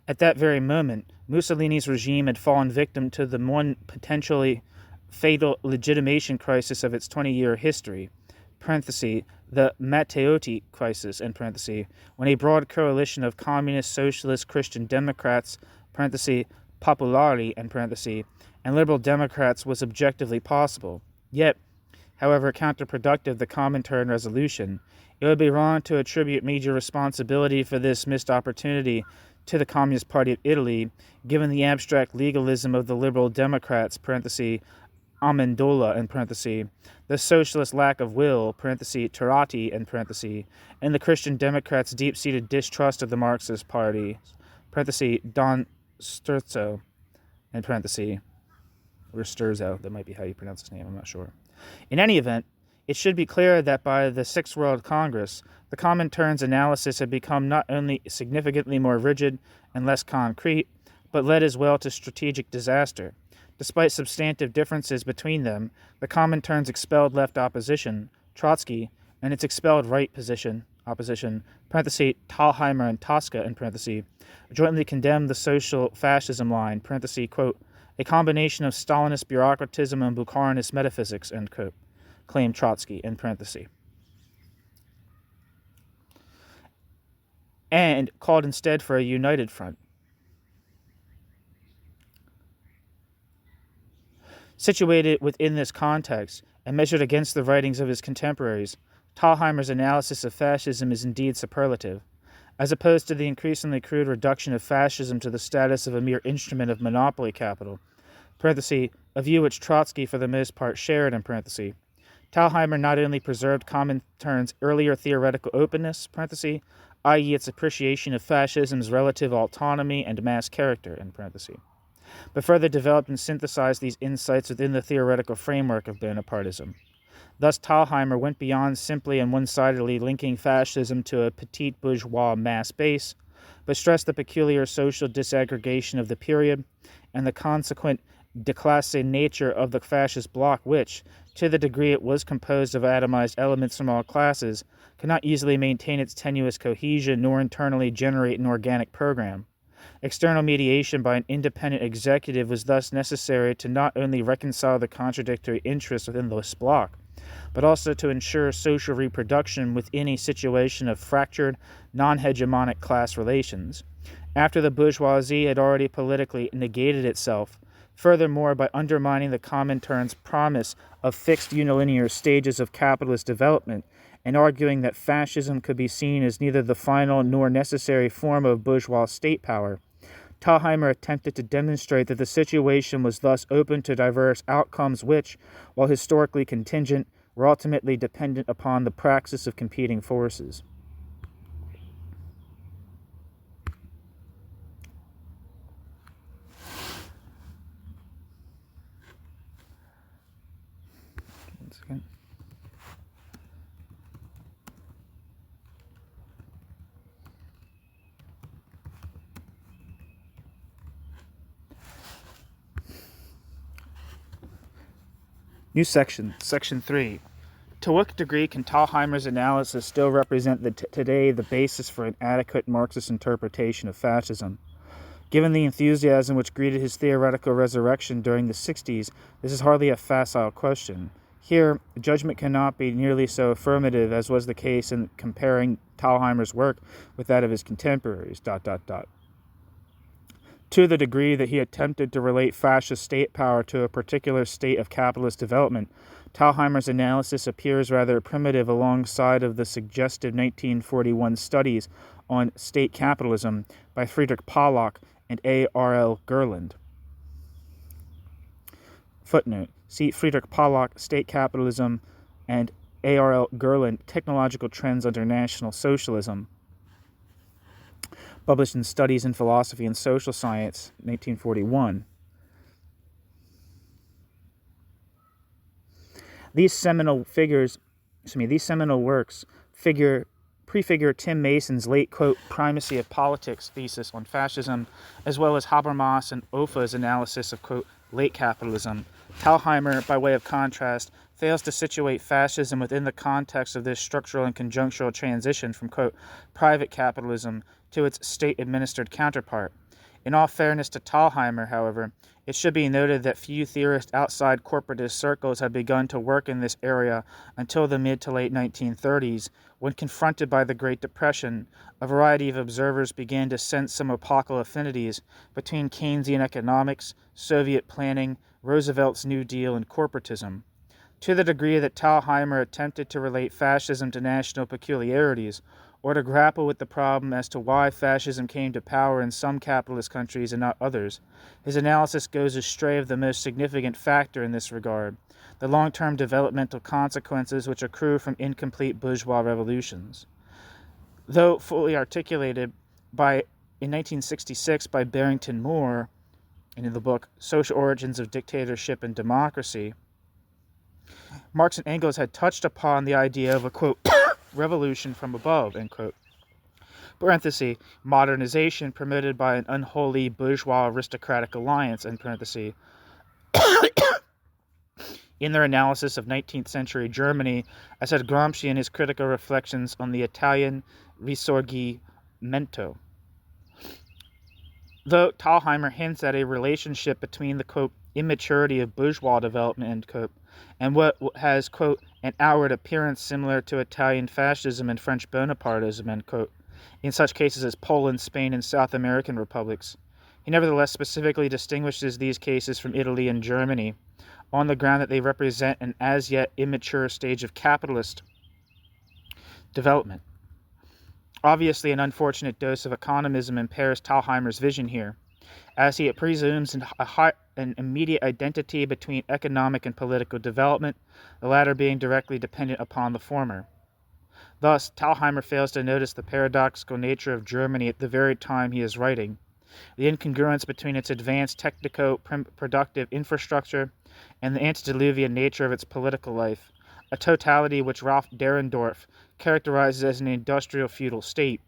At that very moment, Mussolini's regime had fallen victim to the one potentially fatal legitimation crisis of its 20-year history, the Matteotti crisis, when a broad coalition of communist, socialist, Christian Democrats, popolari, and liberal Democrats was objectively possible. Yet, however counterproductive the Comintern resolution, it would be wrong to attribute major responsibility for this missed opportunity to the Communist Party of Italy, given the abstract legalism of the liberal Democrats, Amendola, the socialist lack of will, Turati, and the Christian Democrats' deep-seated distrust of the Marxist Party, Don Sturzo, or Sturzo, that might be how you pronounce his name, I'm not sure. In any event, it should be clear that by the Sixth World Congress, the Comintern's analysis had become not only significantly more rigid and less concrete, but led as well to strategic disaster. Despite substantive differences between them, the Comintern's expelled left opposition, Trotsky, and its expelled right opposition, Thalheimer and Tosca, jointly condemned the social fascism line, quote, a combination of Stalinist bureaucratism and Bukharinist metaphysics, end quote, claimed Trotsky, and called instead for a united front. Situated within this context, and measured against the writings of his contemporaries, Thalheimer's analysis of fascism is indeed superlative. As opposed to the increasingly crude reduction of fascism to the status of a mere instrument of monopoly capital, (a view which Trotsky for the most part shared), Thalheimer not only preserved Comintern's earlier theoretical openness, i.e. its appreciation of fascism's relative autonomy and mass character, but further developed and synthesized these insights within the theoretical framework of Bonapartism. Thus, Thalheimer went beyond simply and one-sidedly linking fascism to a petite bourgeois mass base, but stressed the peculiar social disaggregation of the period and the consequent déclassé nature of the fascist bloc which, to the degree it was composed of atomized elements from all classes, could not easily maintain its tenuous cohesion nor internally generate an organic program. External mediation by an independent executive was thus necessary to not only reconcile the contradictory interests within this bloc, but also to ensure social reproduction within a situation of fractured, non-hegemonic class relations. After the bourgeoisie had already politically negated itself, furthermore by undermining the Comintern's promise of fixed unilinear stages of capitalist development, and arguing that fascism could be seen as neither the final nor necessary form of bourgeois state power, Thalheimer attempted to demonstrate that the situation was thus open to diverse outcomes which, while historically contingent, were ultimately dependent upon the praxis of competing forces. One second. New section, Section 3. To what degree can Thalheimer's analysis still represent today the basis for an adequate Marxist interpretation of fascism? Given the enthusiasm which greeted his theoretical resurrection during the 60s, this is hardly a facile question. Here, judgment cannot be nearly so affirmative as was the case in comparing Thalheimer's work with that of his contemporaries. To the degree that he attempted to relate fascist state power to a particular state of capitalist development, Thalheimer's analysis appears rather primitive alongside of the suggestive 1941 studies on state capitalism by Friedrich Pollock and A.R.L. Gerland. Footnote: see Friedrich Pollock, State Capitalism, and A.R.L. Gerland, Technological Trends Under National Socialism, published in Studies in Philosophy and Social Science, 1941. These seminal works prefigure Tim Mason's late, quote, primacy of politics thesis on fascism, as well as Habermas and Offa's analysis of, quote, late capitalism. Thalheimer, by way of contrast, fails to situate fascism within the context of this structural and conjunctural transition from, quote, private capitalism to its state-administered counterpart. In all fairness to Thalheimer, however, it should be noted that few theorists outside corporatist circles had begun to work in this area until the mid to late 1930s, when confronted by the Great Depression, a variety of observers began to sense some epochal affinities between Keynesian economics, Soviet planning, Roosevelt's New Deal, and corporatism. To the degree that Thalheimer attempted to relate fascism to national peculiarities, or to grapple with the problem as to why fascism came to power in some capitalist countries and not others, his analysis goes astray of the most significant factor in this regard, the long-term developmental consequences which accrue from incomplete bourgeois revolutions. Though fully articulated in 1966 by Barrington Moore, in the book Social Origins of Dictatorship and Democracy, Marx and Engels had touched upon the idea of a, quote, revolution from above, end quote, parenthesis, modernization promoted by an unholy bourgeois aristocratic alliance, end parenthesis, in their analysis of 19th century Germany, as had Gramsci in his critical reflections on the Italian Risorgimento. Though Thalheimer hints at a relationship between the, quote, immaturity of bourgeois development, end quote, and what has, quote, an outward appearance similar to Italian fascism and French Bonapartism, end quote, in such cases as Poland, Spain, and South American republics. He nevertheless specifically distinguishes these cases from Italy and Germany, on the ground that they represent an as yet immature stage of capitalist development. Obviously, an unfortunate dose of economism impairs Thalheimer's vision here, as he presumes an immediate identity between economic and political development, the latter being directly dependent upon the former. Thus, Thalheimer fails to notice the paradoxical nature of Germany at the very time he is writing, the incongruence between its advanced technico-productive infrastructure and the antediluvian nature of its political life, a totality which Ralph Dahrendorf characterizes as an industrial feudal state.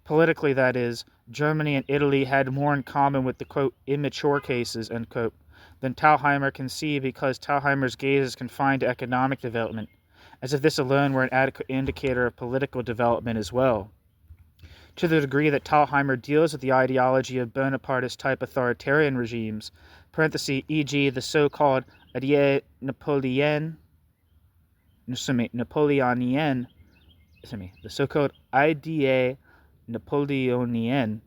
Politically, that is, Germany and Italy had more in common with the, quote, immature cases, end quote, than Thalheimer can see, because Thalheimer's gaze is confined to economic development, as if this alone were an adequate indicator of political development as well. To the degree that Thalheimer deals with the ideology of Bonapartist-type authoritarian regimes, e.g. the so-called idée Napoleonienne, the so-called idée Napoleonienne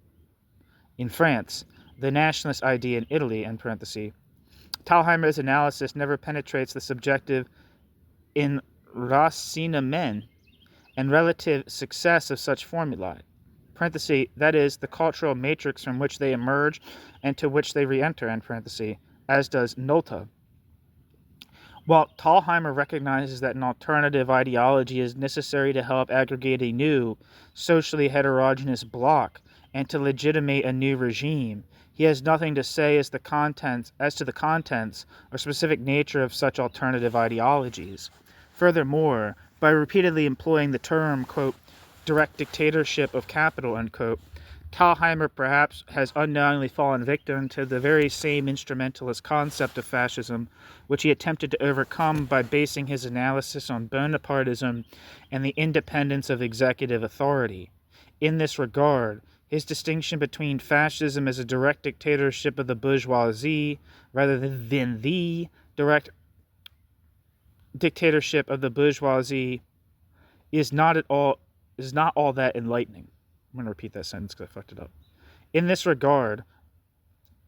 in France, the nationalist idea in Italy, Thalheimer's analysis never penetrates the subjective enracinement and relative success of such formulae, that is, the cultural matrix from which they emerge and to which they re-enter, as does Nolte. While Thalheimer recognizes that an alternative ideology is necessary to help aggregate a new, socially heterogeneous bloc and to legitimate a new regime, he has nothing to say as to the contents or specific nature of such alternative ideologies. Furthermore, by repeatedly employing the term, quote, direct dictatorship of capital, unquote, Thalheimer perhaps has unknowingly fallen victim to the very same instrumentalist concept of fascism which he attempted to overcome by basing his analysis on Bonapartism and the independence of executive authority. In this regard, his distinction between fascism as a direct dictatorship of the bourgeoisie rather than the direct dictatorship of the bourgeoisie is not all that enlightening. I'm going to repeat that sentence because I fucked it up. In this regard,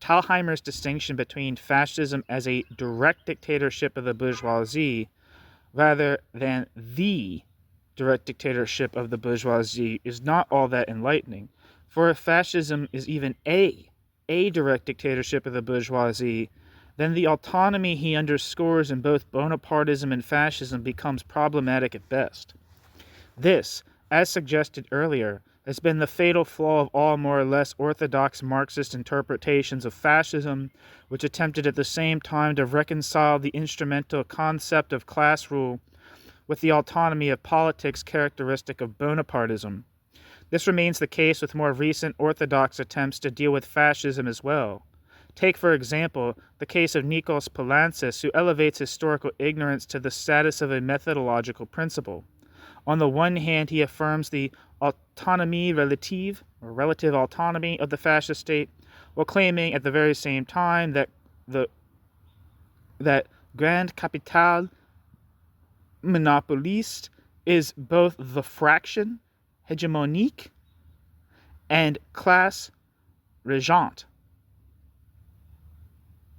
Thalheimer's distinction between fascism as a direct dictatorship of the bourgeoisie rather than the direct dictatorship of the bourgeoisie is not all that enlightening. For if fascism is even a direct dictatorship of the bourgeoisie, then the autonomy he underscores in both Bonapartism and fascism becomes problematic at best. This, as suggested earlier, has been the fatal flaw of all more or less orthodox Marxist interpretations of fascism, which attempted at the same time to reconcile the instrumental concept of class rule with the autonomy of politics characteristic of Bonapartism. This remains the case with more recent orthodox attempts to deal with fascism as well. Take, for example, the case of Nikos Poulantzas, who elevates historical ignorance to the status of a methodological principle. On the one hand, he affirms the autonomie relative, or relative autonomy of the fascist state, while claiming at the very same time that grand capital monopoliste is both the fraction hegemonique and class regente,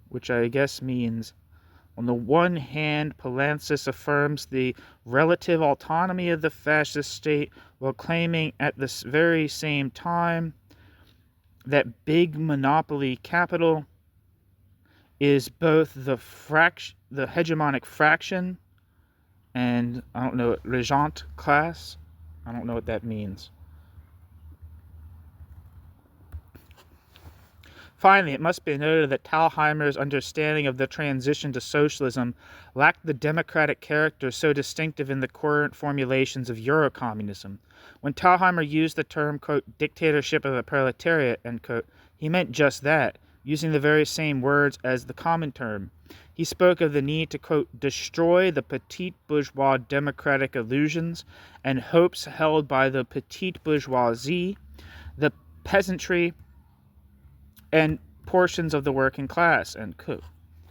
which I guess means, on the one hand, Poulantzas affirms the relative autonomy of the fascist state while claiming at this very same time that big monopoly capital is both the hegemonic fraction and, regent class. I don't know what that means. Finally, it must be noted that Thalheimer's understanding of the transition to socialism lacked the democratic character so distinctive in the current formulations of Eurocommunism. When Thalheimer used the term, quote, dictatorship of the proletariat, end quote, he meant just that, using the very same words as the comintern. He spoke of the need to, quote, destroy the petite bourgeois democratic illusions and hopes held by the petite bourgeoisie, the peasantry, and portions of the working class, end quote.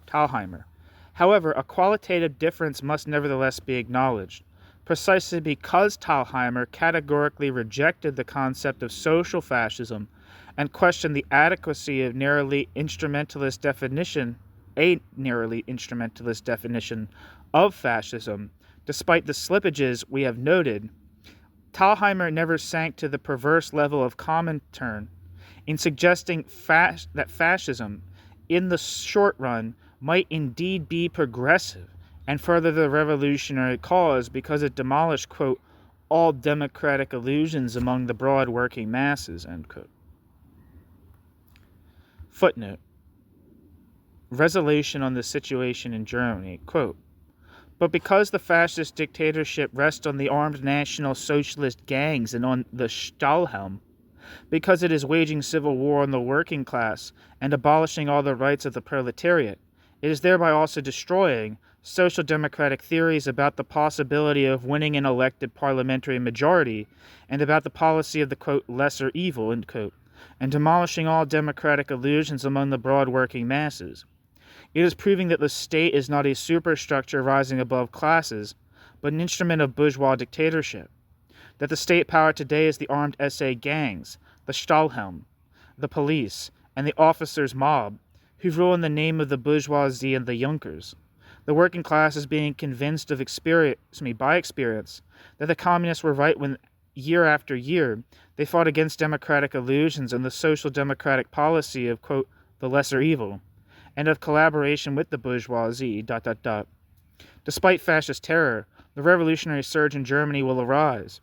Thalheimer. However, a qualitative difference must nevertheless be acknowledged. Precisely because Thalheimer categorically rejected the concept of social fascism and questioned the adequacy of narrowly instrumentalist definition a narrowly instrumentalist definition of fascism, despite the slippages we have noted, Thalheimer never sank to the perverse level of comintern in suggesting that fascism, in the short run, might indeed be progressive and further the revolutionary cause because it demolished, quote, all democratic illusions among the broad working masses, end quote. Footnote. Resolution on the situation in Germany, quote, but because the fascist dictatorship rests on the armed national socialist gangs and on the Stahlhelm, because it is waging civil war on the working class and abolishing all the rights of the proletariat, it is thereby also destroying social democratic theories about the possibility of winning an elected parliamentary majority and about the policy of the, quote, lesser evil, end quote, and demolishing all democratic illusions among the broad working masses. It is proving that the state is not a superstructure rising above classes, but an instrument of bourgeois dictatorship. That the state power today is the armed SA gangs, the Stahlhelm, the police, and the officers' mob, who rule in the name of the bourgeoisie and the Junkers. The working class is being convinced by experience, that the communists were right when, year after year, they fought against democratic illusions and the social democratic policy of, quote, the lesser evil, and of collaboration with the bourgeoisie, ... Despite fascist terror, the revolutionary surge in Germany will arise.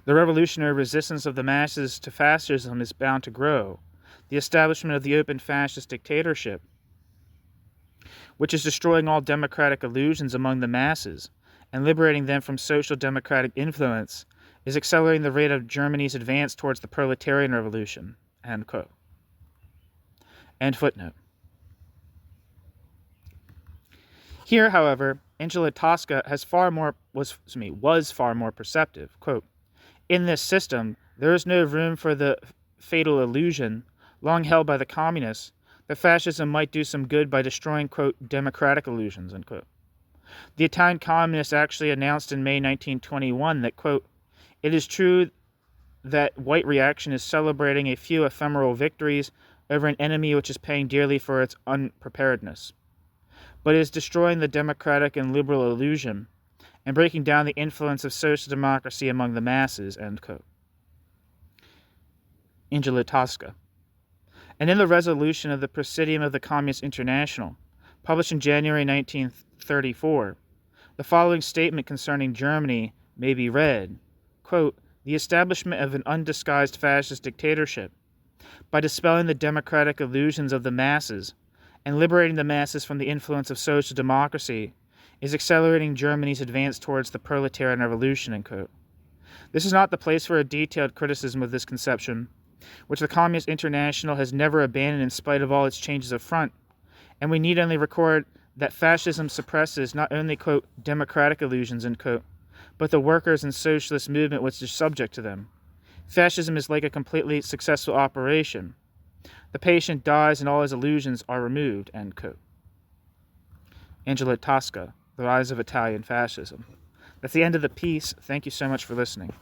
The revolutionary resistance of the masses to fascism is bound to grow. The establishment of the open fascist dictatorship, which is destroying all democratic illusions among the masses and liberating them from social democratic influence, is accelerating the rate of Germany's advance towards the proletarian revolution, end quote. End footnote. Here, however, Angela Tosca was far more perceptive. Quote, in this system, there is no room for the fatal illusion, long held by the communists, that fascism might do some good by destroying, quote, democratic illusions, end quote. The Italian communists actually announced in May 1921 that, quote, it is true that white reaction is celebrating a few ephemeral victories over an enemy which is paying dearly for its unpreparedness, but is destroying the democratic and liberal illusion and breaking down the influence of social democracy among the masses, end quote. Angela Tosca. And in the resolution of the Presidium of the Communist International, published in January 1934, the following statement concerning Germany may be read, quote, the establishment of an undisguised fascist dictatorship, by dispelling the democratic illusions of the masses and liberating the masses from the influence of social democracy, is accelerating Germany's advance towards the proletarian revolution, end quote. This is not the place for a detailed criticism of this conception, which the Communist International has never abandoned in spite of all its changes of front, and we need only record that fascism suppresses not only, quote, democratic illusions, end quote, but the workers' and socialist movement which is subject to them. Fascism is like a completely successful operation. The patient dies and all his illusions are removed, end quote. Angela Tosca, The Rise of Italian Fascism. That's the end of the piece. Thank you so much for listening.